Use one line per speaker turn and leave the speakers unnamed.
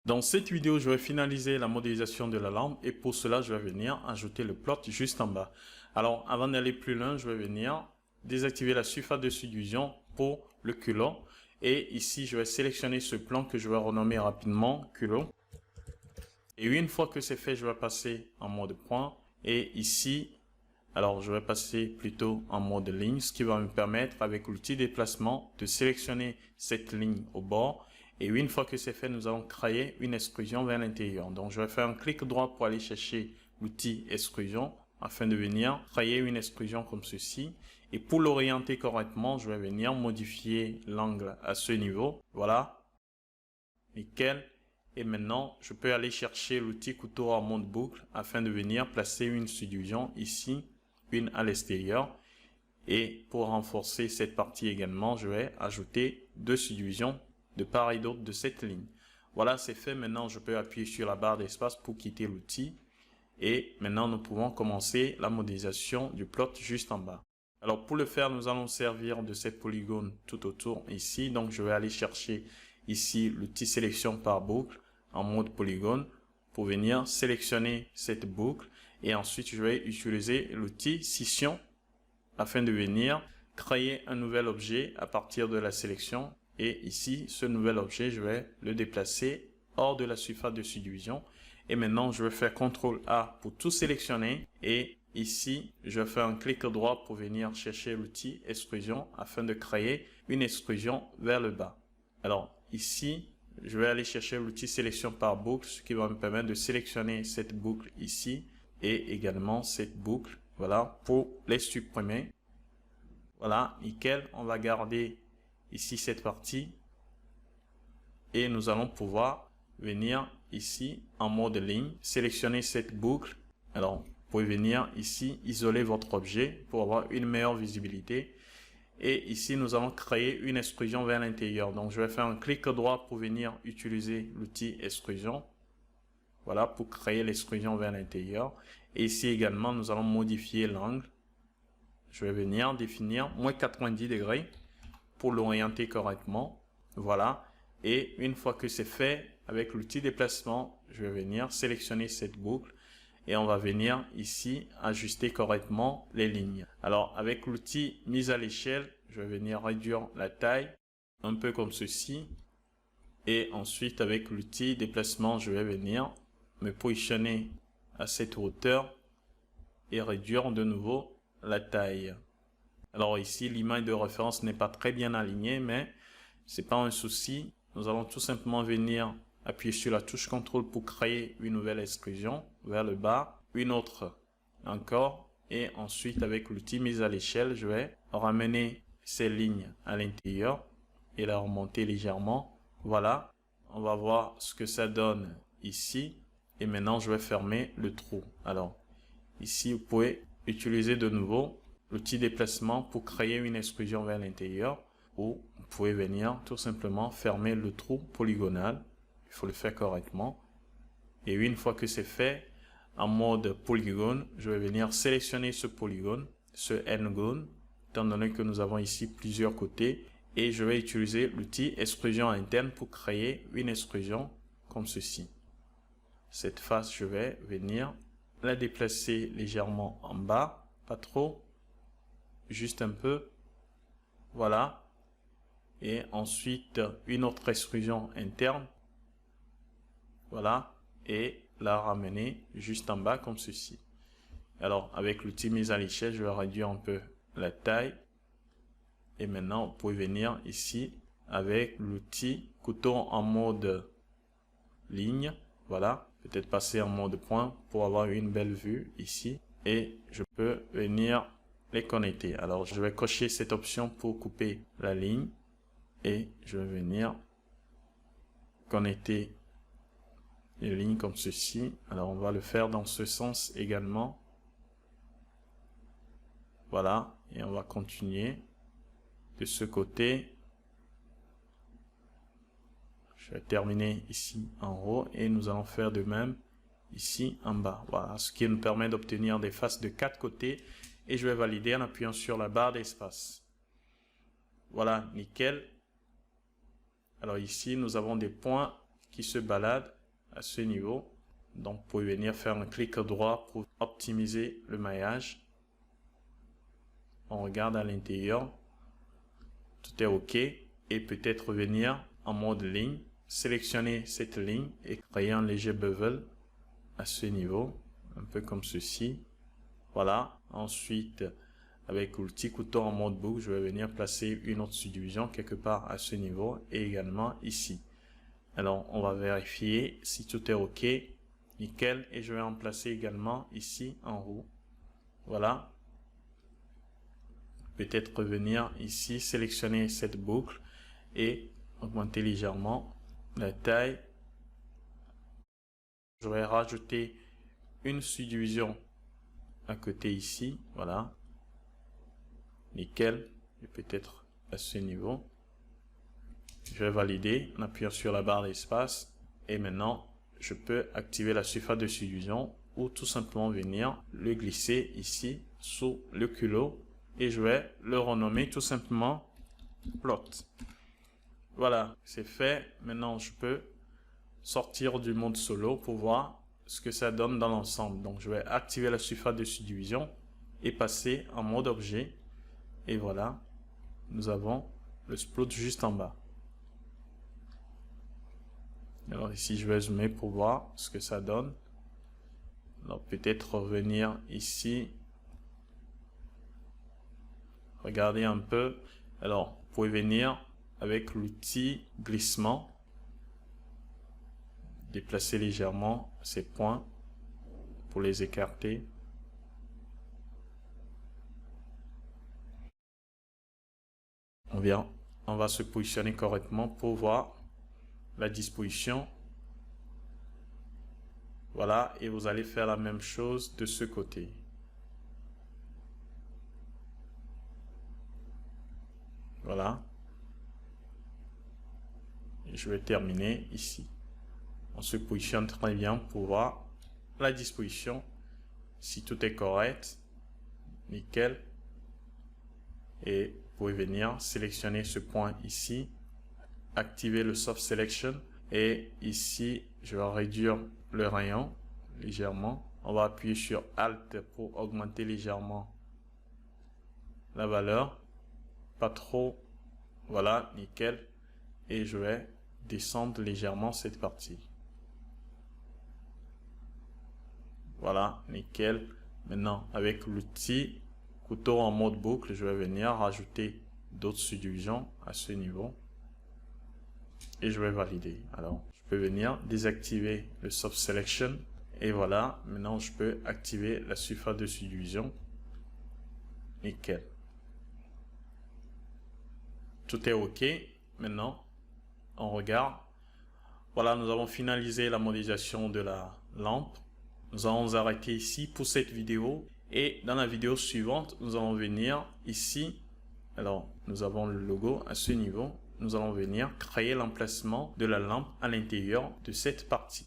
Dans cette vidéo, je vais finaliser la modélisation de la lampe et pour cela, je vais venir ajouter le plot juste en bas. Alors, avant d'aller plus loin, je vais venir désactiver la surface de subdivision pour le culot. Et ici, je vais sélectionner ce plan que je vais renommer rapidement culot. Et une fois que c'est fait, je vais passer en mode point. Et ici, alors je vais passer plutôt en mode ligne, ce qui va me permettre avec l'outil déplacement de sélectionner cette ligne au bord. Et une fois que c'est fait, nous allons créer une extrusion vers l'intérieur. Donc je vais faire un clic droit pour aller chercher l'outil extrusion afin de venir créer une extrusion comme ceci. Et pour l'orienter correctement, je vais venir modifier l'angle à ce niveau. Voilà. Nickel. Et maintenant, je peux aller chercher l'outil couteau en mode boucle afin de venir placer une subdivision ici, une à l'extérieur. Et pour renforcer cette partie également, je vais ajouter deux subdivisions de part et d'autre de cette ligne. Voilà, c'est fait. Maintenant, je peux appuyer sur la barre d'espace pour quitter l'outil. Et maintenant, nous pouvons commencer la modélisation du plot juste en bas. Alors, pour le faire, nous allons servir de ces polygones tout autour ici. Donc, je vais aller chercher ici l'outil sélection par boucle en mode polygone pour venir sélectionner cette boucle. Et ensuite, je vais utiliser l'outil scission afin de venir créer un nouvel objet à partir de la sélection. Et ici, ce nouvel objet, je vais le déplacer hors de la surface de subdivision. Et maintenant, je vais faire CTRL A pour tout sélectionner. Et ici, je vais faire un clic droit pour venir chercher l'outil extrusion afin de créer une extrusion vers le bas. Alors ici, je vais aller chercher l'outil sélection par boucle, ce qui va me permettre de sélectionner cette boucle ici et également cette boucle. Voilà, pour les supprimer. Voilà, nickel. On va garder ici cette partie et nous allons pouvoir venir ici en mode ligne, sélectionner cette boucle. Alors, vous pouvez venir ici isoler votre objet pour avoir une meilleure visibilité. Et ici, nous allons créer une extrusion vers l'intérieur. Donc, je vais faire un clic droit pour venir utiliser l'outil extrusion. Voilà, pour créer l'extrusion vers l'intérieur. Et ici également, nous allons modifier l'angle. Je vais venir définir moins 90 degrés pour l'orienter correctement. Voilà. Et une fois que c'est fait, avec l'outil déplacement, je vais venir sélectionner cette boucle. Et on va venir ici ajuster correctement les lignes. Alors avec l'outil mise à l'échelle, je vais venir réduire la taille un peu comme ceci. Et ensuite avec l'outil déplacement, je vais venir me positionner à cette hauteur et réduire de nouveau la taille. Alors ici l'image de référence n'est pas très bien alignée, mais c'est pas un souci. Nous allons tout simplement venir appuyer sur la touche CTRL pour créer une nouvelle extrusion vers le bas, une autre encore, et ensuite avec l'outil mise à l'échelle, je vais ramener ces lignes à l'intérieur et la remonter légèrement. Voilà, on va voir ce que ça donne ici et maintenant je vais fermer le trou. Alors ici vous pouvez utiliser de nouveau l'outil déplacement pour créer une extrusion vers l'intérieur, ou vous pouvez venir tout simplement fermer le trou polygonal. Il faut le faire correctement. Et une fois que c'est fait, en mode polygone, je vais venir sélectionner ce polygone, ce n-gone, étant donné que nous avons ici plusieurs côtés. Et je vais utiliser l'outil extrusion interne pour créer une extrusion comme ceci. Cette face, je vais venir la déplacer légèrement en bas, pas trop, juste un peu. Voilà. Et ensuite, une autre extrusion interne. Voilà, et la ramener juste en bas comme ceci. Alors, avec l'outil mise à l'échelle, je vais réduire un peu la taille. Et maintenant, vous pouvez venir ici avec l'outil couteau en mode ligne. Voilà, peut-être passer en mode point pour avoir une belle vue ici. Et je peux venir les connecter. Alors, je vais cocher cette option pour couper la ligne. Et je vais venir connecter les lignes comme ceci. Alors on va le faire dans ce sens également. Voilà, et on va continuer de ce côté. Je vais terminer ici en haut et nous allons faire de même ici en bas. Voilà, ce qui nous permet d'obtenir des faces de 4 côtés, et je vais valider en appuyant sur la barre d'espace. Voilà, nickel. Alors ici nous avons des points qui se balade à ce niveau. Donc, vous pouvez venir faire un clic droit pour optimiser le maillage. On regarde à l'intérieur. Tout est OK. Et peut-être venir en mode ligne. Sélectionner cette ligne et créer un léger bevel à ce niveau. Un peu comme ceci. Voilà. Ensuite, avec le petit couteau en mode boucle, je vais venir placer une autre subdivision quelque part à ce niveau et également ici. Alors, on va vérifier si tout est OK. Nickel. Et je vais en placer également ici en haut. Voilà. Peut-être revenir ici, sélectionner cette boucle et augmenter légèrement la taille. Je vais rajouter une subdivision à côté ici. Voilà. Nickel. Et peut-être à ce niveau. Je vais valider en appuyant sur la barre d'espace. Et maintenant, je peux activer la surface de subdivision ou tout simplement venir le glisser ici sous le culot. Et je vais le renommer tout simplement plot. Voilà, c'est fait. Maintenant, je peux sortir du mode solo pour voir ce que ça donne dans l'ensemble. Donc, je vais activer la surface de subdivision et passer en mode objet. Et voilà, nous avons le plot juste en bas. Alors ici, je vais zoomer pour voir ce que ça donne. Alors peut-être revenir ici. Regardez un peu. Alors, vous pouvez venir avec l'outil glissement. Déplacer légèrement ces points pour les écarter. On va se positionner correctement pour voir la disposition. Voilà, et vous allez faire la même chose de ce côté. Voilà. Et je vais terminer ici. On se positionne très bien pour voir la disposition. Si tout est correct, nickel. Et vous pouvez venir sélectionner ce point ici, activer le Soft Selection. Et ici, je vais réduire le rayon légèrement. On va appuyer sur Alt pour augmenter légèrement la valeur. Pas trop. Voilà, nickel. Et je vais descendre légèrement cette partie. Voilà, nickel. Maintenant, avec l'outil couteau en mode boucle, je vais venir rajouter d'autres subdivisions à ce niveau. Et je vais valider. Alors, je peux venir désactiver le Soft Selection. Et voilà, maintenant je peux activer la surface de subdivision. Nickel. Tout est OK. Maintenant, on regarde. Voilà, nous avons finalisé la modélisation de la lampe. Nous allons nous arrêter ici pour cette vidéo. Et dans la vidéo suivante, nous allons venir ici. Alors, nous avons le logo à ce niveau. Nous allons venir créer l'emplacement de la lampe à l'intérieur de cette partie.